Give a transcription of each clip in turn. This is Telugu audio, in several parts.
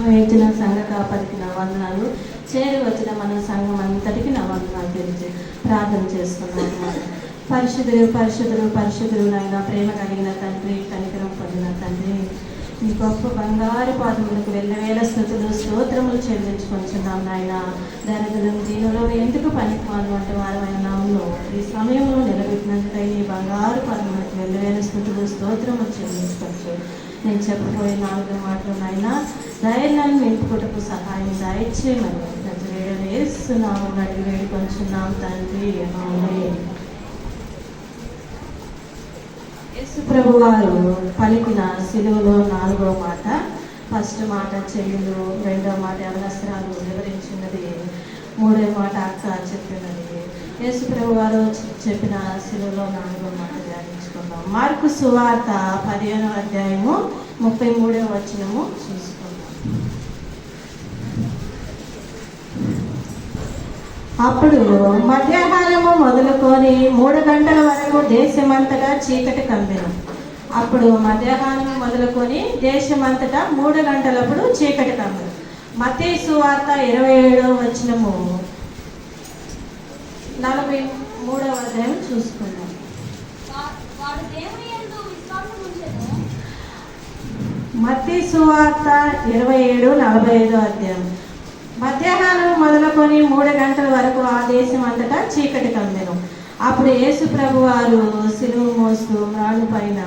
వేచిన సంఘ కాపరికి నా వందనాలు, చేరి వచ్చిన మన సంఘం అంతటికి నా వందనాలు తెలిసి ప్రార్థన చేసుకున్నాను. పరిశుద్ధులు పరిశుద్ధులు పరిశుద్ధులు నాయన, ప్రేమ కలిగిన తండ్రి, కనికరం పొందిన తండ్రి, ఈ గొప్ప బంగారు పాదములకు వెళ్ళవేల స్థుతులు స్తోత్రములు చెల్లించుకొంచున్నాం నాయన. దరిద్రం దీనిలో ఎందుకు పనికిమాను అంటే వారమైన నామంలో ఈ సమయంలో నిలబెట్టినందుకై ఈ బంగారు పాదములకు వెళ్ళవేల స్థుతులు స్తోత్రములు చెల్లించుకోవచ్చు. నేను చెప్పబోయే 4 మాటలు నాయన, ధైర్యాన్ని నింపుకొటకు సహాయం దయచేయమని వేస్తున్నాము, అడిగి వేడుకొంచున్నాం తండ్రి. యేసు ప్రభు వారు పలికిన సిలువలో 4వ మాట, ఫస్ట్ మాట చెయ్యులు, 2వ మాట అవసరాలు వివరించినది, 3వ మాట అక్క చెప్పినది. యేసు ప్రభు వారు చెప్పిన సిలువలో 4వ మాట ధ్యానించుకుందాం. మార్కు సువార్త 15వ అధ్యాయము 33వ వచనము చూసుకుందాం. అప్పుడు మధ్యాహ్నము మొదలుకొని 3 గంటల వరకు దేశమంతటా చీకటి కమ్మెను. అప్పుడు మధ్యాహ్నం మొదలుకొని దేశమంతటా 3 గంటలప్పుడు చీకటి కమ్మెను. మత్తయి సువార్త 27వ వచనము 43వ అధ్యాయం చూసుకుందాం. మత్తయి సువార్త 27:45 అధ్యాయం. మధ్యాహ్నం మొదలుకొని 3 గంటల వరకు ఆ దేశం అంతటా చీకటి కమ్మెను. అప్పుడు యేసు ప్రభు వారు సిలువ మోస్తూ రాళ్ళు పైన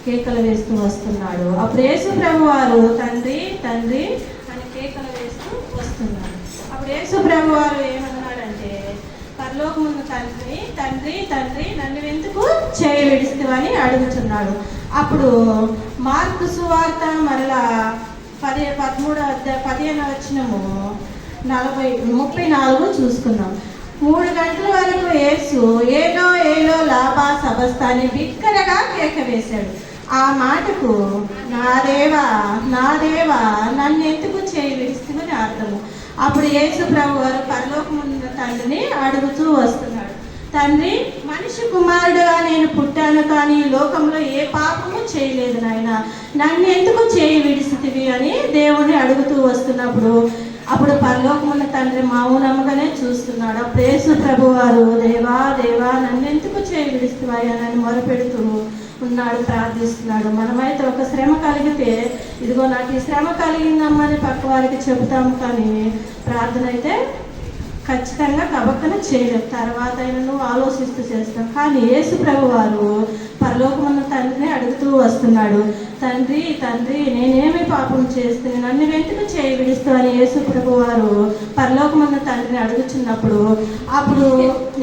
కేకలు వేస్తూ వస్తున్నాడు. అప్పుడు యేసు ప్రభు వారు తండ్రి తండ్రి అని కేకలు వేస్తూ వస్తున్నాడు. అప్పుడు యేసు ప్రభు వారు ఏమన్నాడంటే, పరలోకమున్న తండ్రి తండ్రి తండ్రి నన్ను ఎందుకు చేయి విడిస్తావని అడుగుతున్నాడు. అప్పుడు మార్కు సువార్త మరలా 15వ వచనము 34 చూసుకుందాం. 3 గంటల వరకు యేసు ఏలో ఏలో లాభా సబస్తాని బిక్కరగా కేక వేశాడు. ఆ మాటకు నా దేవా నా దేవా నన్ను ఎందుకు చేయి విడిస్తామని అర్థము. అప్పుడు యేసు ప్రభు వారు పరలోకమున్న తండ్రిని అడుగుతూ వస్తున్నాడు. తండ్రి, మనిషి కుమారుడుగా నేను పుట్టాను, కానీ ఈ లోకంలో ఏ పాపము చేయలేదు నాయన, నన్ను ఎందుకు చేయి విడిసితివి అని దేవుణ్ణి అడుగుతూ వస్తున్నప్పుడు అప్పుడు పరలోకమున్న తండ్రి మౌనముగానే చూస్తున్నాడు. అప్పుడు యేసు ప్రభు వారు దేవా దేవా నన్ను ఎందుకు చేయి విడిస్తావా అని మొరపెడుతూ ఉన్నాడు, ప్రార్థిస్తున్నాడు. మనమైతే ఒక శ్రమ కలిగితే ఇదిగో నాకు ఈ శ్రమ కలిగిందమ్మని పక్క వారికి చెబుతాము, కానీ ప్రార్థన అయితే ఖచ్చితంగా కబక్కన చేయలేదు, తర్వాత అయినా నువ్వు ఆలోచిస్తూ చేస్తాం. కానీ యేసు ప్రభు వారు పరలోకమున్న తండ్రిని అడుగుతూ వస్తున్నాడు. తండ్రి తండ్రి నేనేమి పాపం చేస్తే నన్ను ఎందుకు చేయి విడిస్తావని యేసు ప్రభు వారు పరలోకమున్న తండ్రిని అడుగుచున్నప్పుడు అప్పుడు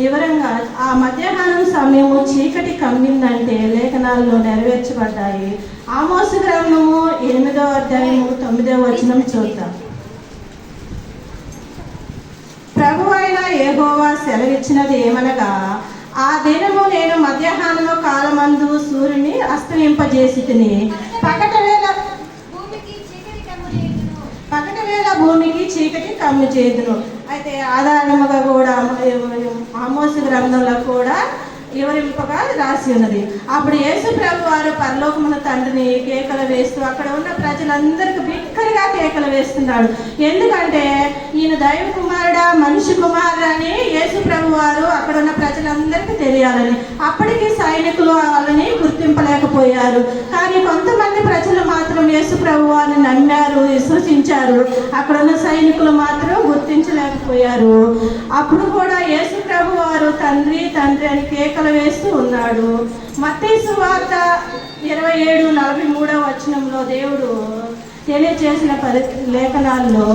వివరంగా ఆ మధ్యాహ్నం సమయము చీకటి కమ్మిందంటే లేఖనాల్లో నెరవేర్చబడ్డాయి. ఆమోసు గ్రంథము 8వ అధ్యాయము 9వ వచనం చూద్దాం. ప్రభు అయిన యెహోవా సెలవిచ్చినది ఏమనగా, ఆ దినము నేను మధ్యాహ్నము కాలమందు సూర్యుని అస్తమింపజేసి తిని పగటి వేళ భూమికి చీకటి కమ్ము చేదును. అయితే ఆధారముగా కూడా ఆమోసు గ్రంథంలో కూడా వివరింపగా రాసి ఉన్నది. అప్పుడు యేసు ప్రభు వారు పరలోకమున్న తండ్రిని కేకలు వేస్తూ అక్కడ ఉన్న ప్రజలందరికీ బిక్కరగా కేకలు వేస్తున్నాడు. ఎందుకంటే ఈయన దైవ కుమారుడా మనిషి కుమారుడు అని యేసు ప్రభు వారు అక్కడ ఉన్న ప్రజలందరికీ తెలియాలని. అప్పటికి సైనికులు వాళ్ళని గుర్తింపలేకపోయారు, కానీ కొంతమంది ప్రజలు మాత్రం యేసు ప్రభు వారిని నమ్మారు, విశ్వసించారు. అక్కడ ఉన్న సైనికులు మాత్రం గుర్తించలేకపోయారు. అప్పుడు కూడా యేసు ప్రభు వారు తండ్రి తండ్రి అని కేకలు వేస్తూ ఉన్నాడు. మత్తయి సువార్త 27:43వ వచనంలో దేవుడు తెలియజేసిన లేఖనాల్లో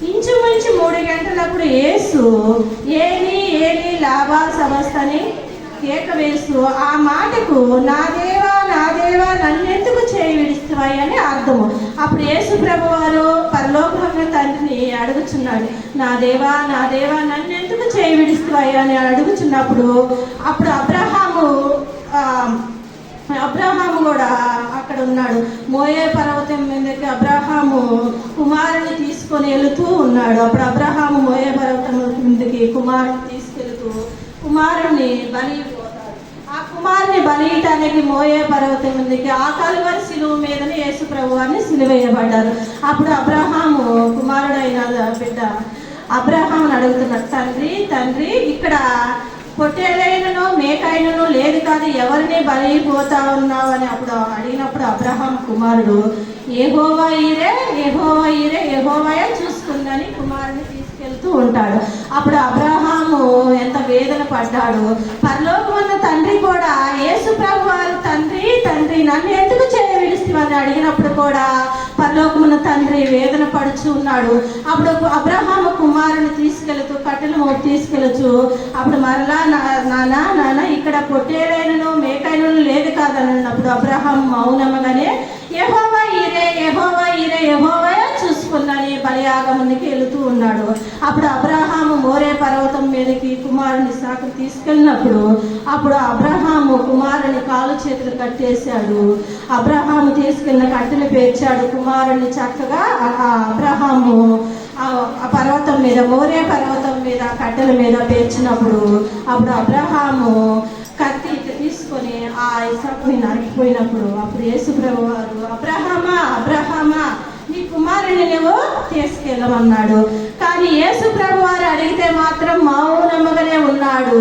ఇంచుమించు 3 గంటలప్పుడు యేసు ఏలి ఏలి లాభా సమస్తని కేక వేస్తూ ఆ మాటకు నా దేవా నన్నెందుకు చేయి విడిస్తావా అని అర్థము. అప్పుడు యేసు ప్రభు వారు పరలోకమున్న తండ్రిని అడుగుచున్నాడు, నా దేవా నన్నెందుకు చేయి విడిస్తావా అని అడుగుచున్నప్పుడు అప్పుడు అబ్రహాము కూడా అక్కడ ఉన్నాడు. మోయే పర్వతం మీదకి అబ్రహాము కుమారుని తీసుకొని వెళుతూ ఉన్నాడు. అప్పుడు అబ్రహాము మోయే పర్వతం మీదకి కుమారుని తీసుకెళ్తూ కుమారుని బలి పోతాడు. ఆ కుమారుని బలియటానికి మోయే పర్వతం మీదకి ఆ కలువరి సిలువ మీదనే యేసు ప్రభువారిని సిలువేయబడ్డారు. అప్పుడు అబ్రహాము కుమారుడైన బిడ్డ అబ్రహాముని అడుగుతున్నారు, తండ్రి తండ్రి ఇక్కడ పొట్టేలైనను మేకైనను లేదు కాదు, ఎవరిని బలిపోతా ఉన్నావు అని అప్పుడు అడిగినప్పుడు అబ్రహాం కుమారుడు యెహోవా ఈరే యెహోవా ఈరే యెహోవాయే చూసుకుందని కుమారుని తీసుకెళ్తూ ఉంటాడు. అప్పుడు అబ్రహాము ఎంత వేదన పడ్డాడు. పరలోకమున్న తండ్రి కూడా యేసు ప్రభు వారు తండ్రి తండ్రి నన్ను ఎందుకు విడిస్తామని అడిగినప్పుడు కూడా పరలోకమున్న తండ్రి వేదన పడుచు ఉన్నాడు. అప్పుడు అబ్రహాము కుమారుని తీసుకెళ్తూ కట్టెలు తీసుకెళ్ళచ్చు. అప్పుడు మరలా నానా నాన్న ఇక్కడ పొట్టేలైనను మేకైనను లేదు కాదని అన్నప్పుడు అబ్రహాం మౌనముగానే యెహోవా ఈరే యెహోవా ఈరే యెహోవా చూసుకున్నని బలియాగమునికి వెళుతూ ఉన్నాడు. అప్పుడు అబ్రహాము మోరే పర్వతం మీదకి కుమారుని ఇస్సాకు తీసుకెళ్ళినప్పుడు అప్పుడు అబ్రహాము కుమారుని కాలు చేతులు కట్టేశాడు. అబ్రహాము తీసుకెళ్ళిన కట్టెలు పేర్చాడు. కుమారుని చక్కగా అబ్రహాము ఆ పర్వతం మీద మోరే పర్వతం మీద కట్టెల మీద పేర్చినప్పుడు అప్పుడు అబ్రహాము కత్తి తీసుకొని ఆ ఇస్సాకుని నరికిపోయినప్పుడు అప్పుడు యేసు ప్రభు వారు అబ్రహామా అబ్రహామా నీ కుమారుని నువ్వు తీసుకెళ్ళమన్నాడు. కానీ యేసు ప్రభు వారు అడిగితే మాత్రం మౌనముగానే ఉన్నాడు.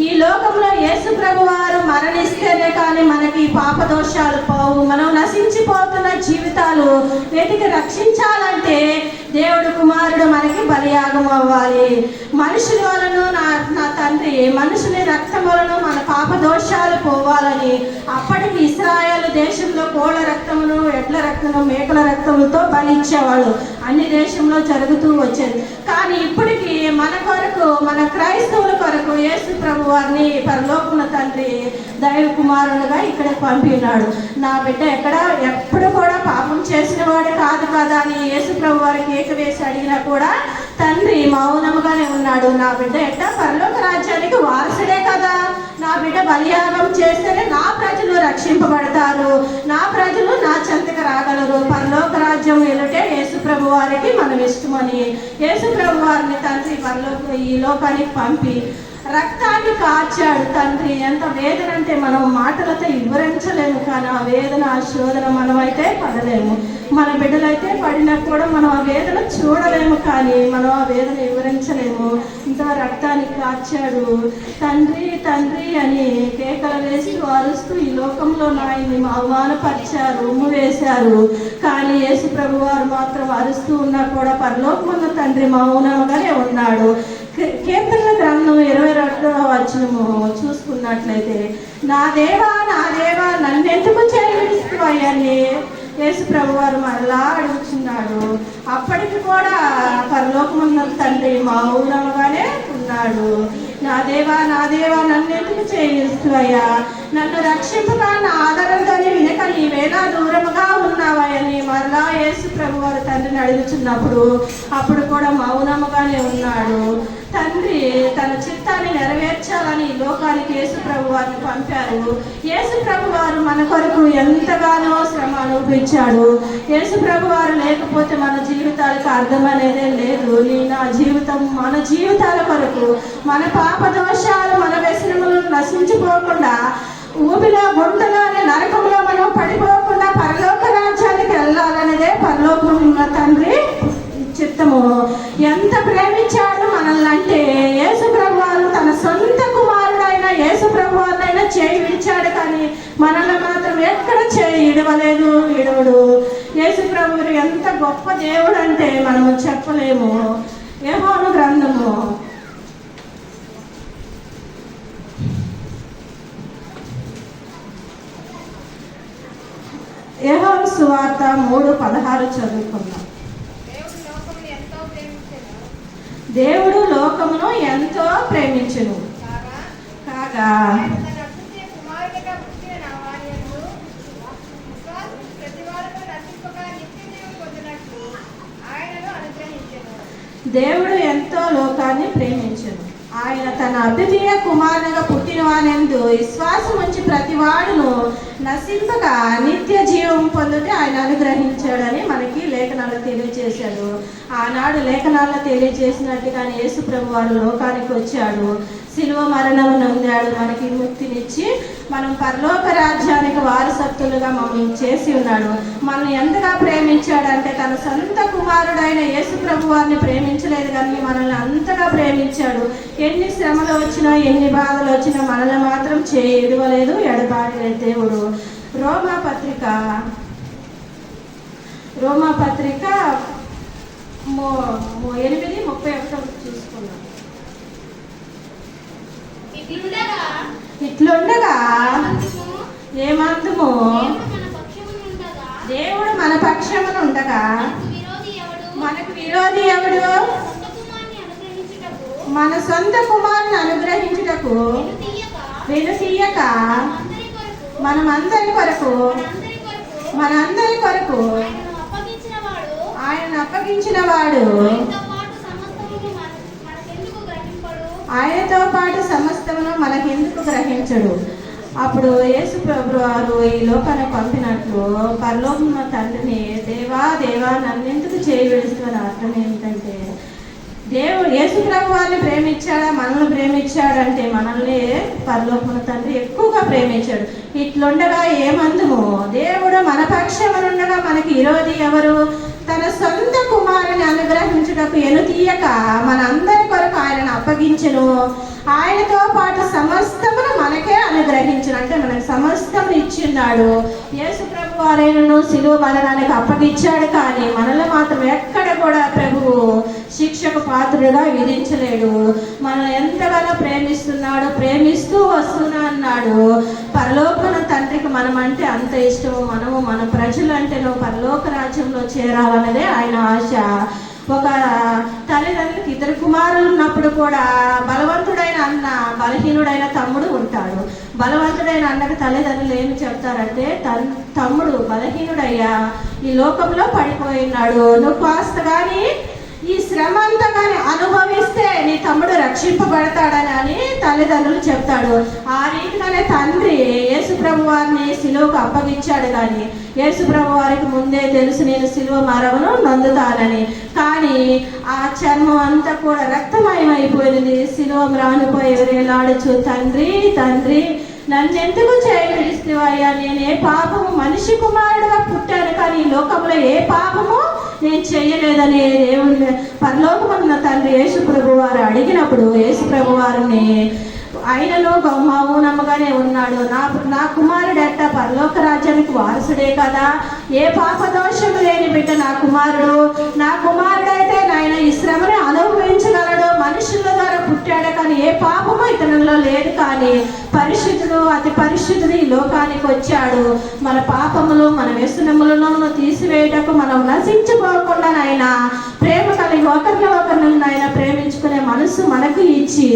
ఈ లోకంలో యేసు ప్రభు వారు మరణిస్తేనే కానీ మనకి పాప దోషాలు పోవు. మనం నశించిపోతున్న జీవితాలు వెతికి రక్షించాలంటే దేవుడు కుమారుడు మనకి బలియాగం అవ్వాలి. మనుషుల వలన నా తండ్రి మనుషుని రక్తం వలన మన పాప దోషాలు పోవాలని అప్పటికి ఇశ్రాయేలు దేశంలో కోళ్ళ రక్తమును ఎడ్ల రక్తము మేకల రక్తములతో బలిచ్చేవాళ్ళు. అన్ని దేశంలో జరుగుతూ వచ్చేది. కానీ ఇప్పటికీ మన కొరకు మన క్రైస్తవుల కొరకు యేసు ప్రభు వారిని పరలోకమున తండ్రి దైవ కుమారుడుగా ఇక్కడ పంపినాడు. నా బిడ్డ ఎప్పుడు కూడా పాపం చేసిన వాడు కాదు కదా అని యేసు ప్రభు వారికి ఏకవేసి అడిగినా కూడా తండ్రి మౌనముగానే ఉన్నాడు. నా బిడ్డ పరలోక రాజ్యానికి వారసుడే కదా, నా బిడ్డ బలియాగం చేస్తేనే నా ప్రజలు రక్షింపబడతారు, నా ప్రజలు నా చెంతకు రాగలరు. పరలోక రాజ్యం వెలుటే యేసు ప్రభు వారికి మనం ఇష్టమని యేసు ప్రభు వారిని తండ్రి ఈ లోకానికి పంపి రక్తాన్ని కార్చాడు. తండ్రి ఎంత వేదన అంటే మనం మాటలతో వివరించలేము. కానీ ఆ వేదన ఆ శోధన మనమైతే పడలేము. మన బిడ్డలైతే పడినా కూడా మనం ఆ వేదన చూడలేము. కానీ మనం ఆ వేదన వివరించలేము. ఇంత రక్తాన్ని కార్చాడు. తండ్రి తండ్రి అని కేకలు వేస్తూ అరుస్తూ ఈ లోకంలో నాయన్ని అవమానపరిచారు, ఉమ్ము వేశారు. కానీ యేసు ప్రభు వారు మాత్రం అరుస్తూ ఉన్నా కూడా పరలోకమున్న తండ్రి మౌనంగానే ఉన్నాడు. కీర్తనల గ్రంథం 22వ వచనము చూసుకున్నట్లయితే నా దేవా నన్నెందుకు విడిస్తావని యేసు ప్రభు వారు మరలా అడుగుతున్నాడు. అప్పటికి కూడా పరలోకమున్న తండ్రి మౌనంగానే ఉన్నాడు. నా దేవా నన్నెందుకు చేయిస్తావయ్యా, నన్ను రక్షింపగా నా ఆదరణతోనే వినక నీవేనా దూరముగా ఉన్నావని మరలా యేసు ప్రభు వారు తండ్రిని అడుగుతున్నప్పుడు అప్పుడు కూడా మౌనముగానే ఉన్నాడు. తండ్రి తన చిత్తాన్ని నెరవేర్చాలని ఈ లోకానికి యేసు ప్రభు వారిని పంపారు. యేసు ప్రభు వారు మన కొరకు ఎంతగానో శ్రమ అనుభవించాడు. యేసు ప్రభు వారు లేకపోతే మన జీవితాలకు అర్థం అనేదే లేదు. నా జీవితం మన జీవితాల కొరకు మన పాప దోషాలు మన వ్యసనములు నశించిపోకుండా ఊపిలో గుంటలోని నరకంలో మనం పడిపోకుండా పరలోక రాజ్యానికి వెళ్ళాలనేదే పరలోకమున్న తండ్రి చిత్తము. ఎంత ప్రేమించాడు మనల్ని అంటే యేసు ప్రభు వారు తన సొంత కుమారుడైన యేసు ప్రభు వారినైనా చేయి విడిచాడు. కానీ మనల్ని మాత్రం ఎక్కడ చేయి విడవలేదు, విడవడు. యేసు ప్రభు ఎంత గొప్ప దేవుడు అంటే మనము చెప్పలేము. యోహాను గ్రంథము యోహాను సువార్త 3:16 చదువుకున్నాం. దేవుడు లోకమును ఎంతో ప్రేమించెను కాగా దేవుడు ఎంతో లోకాన్ని ప్రేమించెను, ఆయన తన అద్వితీయ కుమారునిగా పుట్టిన వానందు విశ్వాసం ఉంచి ప్రతివాడును నశింపక నిత్య జీవం పొందుతే ఆయన అనుగ్రహించాడని మనకి లేఖనాలు తెలియజేశాడు. ఆనాడు లేఖనాల్లో తెలియజేసినట్టుగానే యేసు ప్రభు వారు లోకానికి వచ్చాడు. శిలువ మరణం నొందాడు, మనకి ముక్తినిచ్చి మనం పరలోక రాజ్యానికి వారసత్తులుగా మమ్మల్ని చేసి ఉన్నాడు. మనల్ని ఎంతగా ప్రేమించాడంటే తన సొంత కుమారుడైన యేసు ప్రభు వారిని ప్రేమించలేదు కానీ మనల్ని అంతగా ప్రేమించాడు. ఎన్ని శ్రమలు వచ్చినా ఎన్ని బాధలు వచ్చినా మనల్ని మాత్రం చేయలేదు, ఎడబాడలేదు దేవుడు. రోమాపత్రిక 8:31 చూసుకున్నాం. ఇట్లుండగా ఏమందుము దేవుడు మన పక్షమున ఉండగా మనకు విరోధి ఎవడు? మన సొంత కుమారుని అనుగ్రహించుటకు వెనుతీయక మనందరి కొరకు ఆయనను అప్పగించిన వాడు ఆయనతో పాటు సమస్తమును మనకెందుకు గ్రహించడు? అప్పుడు యేసు ప్రభు వారు ఈ లోకాన్ని పంపినట్లు పరలోకమున్న తండ్రిని దేవా దేవా నన్నెందుకు చేయి విడుస్తున్న అర్థం ఏంటంటే దేవుడు యేసు ప్రభు వారిని ప్రేమించాడా, మనల్ని ప్రేమించాడంటే మనల్ని పరలోకమున్న తండ్రి ఎక్కువగా ప్రేమించాడు. ఇట్లుండగా ఏమందుము దేవుడు మన పక్షమునుండగా మనకి విరోధి ఎవరు? తన సొంత కుమారుని అనుగ్రహించుటకు ఎనుతీయక మనందరి కొరకు ఆయనను అప్పగించెను, ఆయనతో పాటు సమస్తమును మనకే అనుగ్రహించను. అంటే మనకు సమస్తమును ఇచ్చిన్నాడు. యేసు ప్రభు వారైనను శిలువ మరణానికి అప్పగించాడు కానీ మనల్ని మాత్రం ఎక్కడ కూడా ప్రభువు శిక్షకు పాత్రుడుగా విధించలేడు. మనల్ని ఎంతగానో ప్రేమిస్తున్నాడు, ప్రేమిస్తూ వస్తున్నా అన్నాడు. పరలోకన తండ్రికి మనం అంటే అంత ఇష్టము. మనము మన ప్రజలు అంటే నువ్వు పరలోక రాజ్యంలో చేరాలన్నదే ఆయన ఆశ. ఒక తల్లిదండ్రులకి 2 కుమారులు ఉన్నప్పుడు కూడా బలవంతుడైన అన్న బలహీనుడైన తమ్ముడు ఉంటాడు. బలవంతుడైన అన్నకు తల్లిదండ్రులు ఏమి చెప్తారంటే తమ్ముడు బలహీనుడయ్యా ఈ లోకంలో పడిపోయినాడు, నువ్వు కాస్త కానీ ఈ శ్రమ అంతా కానీ అనుభవిస్తే నీ తమ్ముడు రక్షింపబడతాడని తల్లిదండ్రులు చెప్తాడు. ఆ రీతిగానే తండ్రి యేసు ప్రభు వారిని శిలువకు అప్పగించాడు కానీ యేసు ప్రభు వారికి ముందే తెలుసు నేను శిలువ మరణమును నొందుతానని. కానీ ఆ చర్మం అంతా కూడా రక్తమయమైపోయింది. శిలువ మ్రానిపోయి వేలాడుచు తండ్రి తండ్రి నన్నెందుకు చేయగలిస్తేవయ్యా, నేను ఏ పాపము మనిషి కుమారుడుగా పుట్టాను కానీ ఈ లోకంలో ఏ పాపము నేను చెయ్యలేదని దేవుని పరలోకమున్న తండ్రి యేసు ప్రభు వారు అడిగినప్పుడు యేసు ప్రభు వారిని ఆయనలో మౌనముగానే ఉన్నాడు. నా కుమారుడట పరలోక రాజ్యానికి వారసుడే కదా, ఏ పాపదోషము లేని బిడ్డ నా కుమారుడైతే నాయన ఈ శ్రమని అనుభవించగలడు. మనుషుల ద్వారా పుట్టాడు కానీ ఏ పాపము ఇతనిలో లేదు. కానీ పరిశుద్ధుడు అతి పరిశుద్ధుడు ఈ లోకానికి వచ్చాడు. మన పాపములు మన వ్యసనములను తీసివేయటకు మనం నశించుకోకుండా నాయన ప్రేమ కలిగి ఒకరిని ఆయన ప్రేమించుకునే మనసు మనకు ఇచ్చి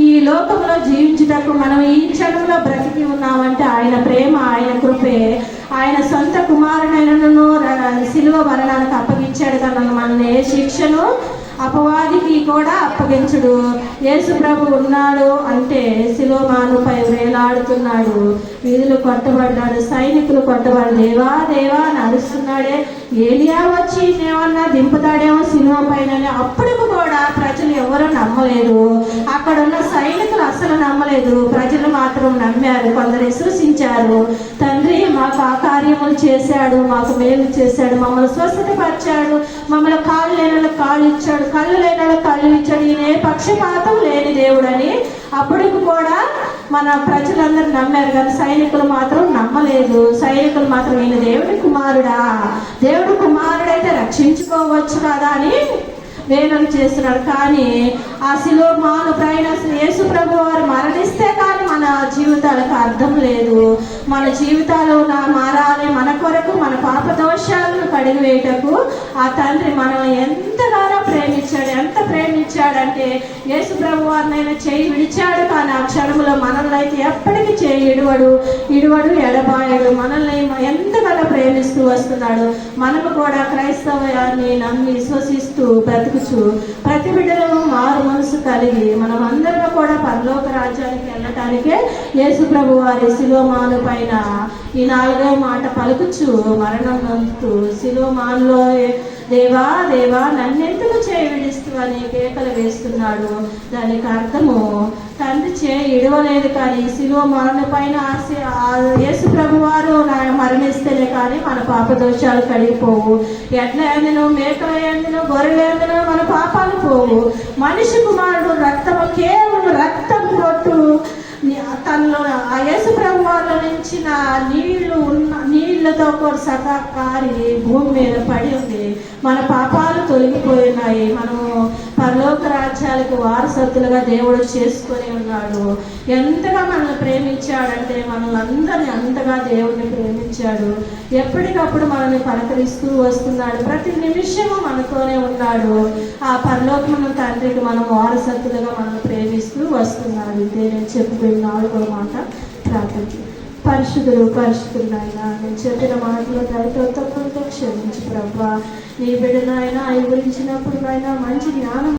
ఈ లోకంలో జీవించుటకు మనం ఈ క్షణంలో బ్రతికి ఉన్నామంటే ఆయన ప్రేమ, ఆయన కృపే. ఆయన సొంత కుమారునైనను శిలువ మరణానికి అప్పగించాడు కదా, మనల్ని ఏ శిక్షను అపవాదికి కూడా అప్పగించుడు. యేసు ప్రభు ఉన్నాడు అంటే శిలోమానుపై వేలాడుతున్నాడు, వీధులు కొట్టబడ్డాడు, సైనికులు కొట్టబడి దేవా దేవా అని అరుస్తున్నాడే. ఏలియా వచ్చి ఏమన్నా దింపుతాడేమో సిలువ పైన. అప్పటికి కూడా ప్రజలు ఎవరూ నమ్మలేదు. అక్కడ ఉన్న సైనికులు అసలు నమ్మలేదు, ప్రజలు మాత్రం నమ్మారు. కొందరు విశ్వసించారు. తండ్రి మాకు ఆ కార్యములు చేశాడు, మాకు మేలు చేశాడు, మమ్మల్ని స్వస్థతపరిచాడు, మమ్మల్ని కాళ్ళు లేని కాళ్ళు ఇచ్చాడు, కళ్ళు లేని కళ్ళు ఇచ్చాడు, ఈయన పక్షపాతం లేని దేవుడని అప్పటికి కూడా మన ప్రజలందరూ నమ్మారు కానీ సైనికులు మాత్రం నమ్మలేదు. సైనికులు మాత్రం ఈయన దేవుడి కుమారుడా, దేవుడు కుమారుడైతే రక్షించుకోవచ్చు కదా అని వేదన చేస్తున్నాడు. కానీ ఆ శిలోమాను ప్రయాణ యేసు ప్రభు వారు మరణిస్తే కానీ మన జీవితాలకు అర్థం లేదు. మన జీవితాలు మారాలి, మన కొరకు మన పాప దోషాలను కడిగివేయటకు ఆ తండ్రి మనం ఎంతగానో ప్రేమించాడు. ఎంత ప్రేమించాడంటే యేసు ప్రభు వారినైనా చేయి విడిచాడు కానీ ఆ క్షణంలో మనల్ని అయితే ఎప్పటికీ చేయి ఇడువడు ఎడబాయడు. మనల్ని ఎంతగానో ప్రేమిస్తూ వస్తున్నాడు. మనము కూడా క్రైస్తవాన్ని నమ్మి విశ్వసిస్తూ బ్రతుకుచు ప్రతి బిడ్డలను మారు మనసు కలిగి మనం అందరం కూడా పరలోక రాజ్యానికి వెళ్ళటానికే యేసు ప్రభు వారి శిలోమాను పైన ఈ 4వ మాట పలుకుచు మరణం నందుతూ శిలోమానులో దేవా దేవా నన్నెందుకు చేయి విడిస్తూ అని కేకలు వేస్తున్నాడు. దానికి అర్థము తండ్రి ఇడవలేదు. కానీ శిలువ మరణ పైన యేసు ప్రభు వారు మరణిస్తేనే కానీ మన పాప దోషాలు కడిగిపోవు. ఎడ్ల ఎందును, మేకల ఎందును, గొర్రెల ఎందును మన పాపాలు పోవు. మనిషి కుమారుడు రక్తము, కేవలం రక్తం కొట్టు తనలో ఆ యేసు ప్రభు వారిలో నుంచి నీళ్లతో కూడా సగా కారి భూమి మీద పడి ఉంది. మన పాపాలు తొలగిపోయినాయి. మనము పరలోక రాజ్యాలకు వారసత్తులుగా దేవుడు చేసుకొని ఉన్నాడు. ఎంతగా మనల్ని ప్రేమించాడంటే మనల్ని అందరినీ అంతగా దేవుడిని ప్రేమించాడు. ఎప్పటికప్పుడు మనల్ని పలకరిస్తూ వస్తున్నాడు. ప్రతి నిమిషము మనతోనే ఉన్నాడు. ఆ పరలోకమున్న తండ్రికి మనం వారసత్తులుగా మనల్ని ప్రేమిస్తూ వస్తున్నాడు. ఇదే నేను చెప్పిన 4వ మాట ప్రార్థన. పరిశుద్ధుడు నాయన, నేను చెప్పిన మాటలో దయతో తప్పులతో క్షమించు ప్రభా. నీ బిడ్డ నాయన ఈ గురించినప్పుడు నాయన మంచి జ్ఞానం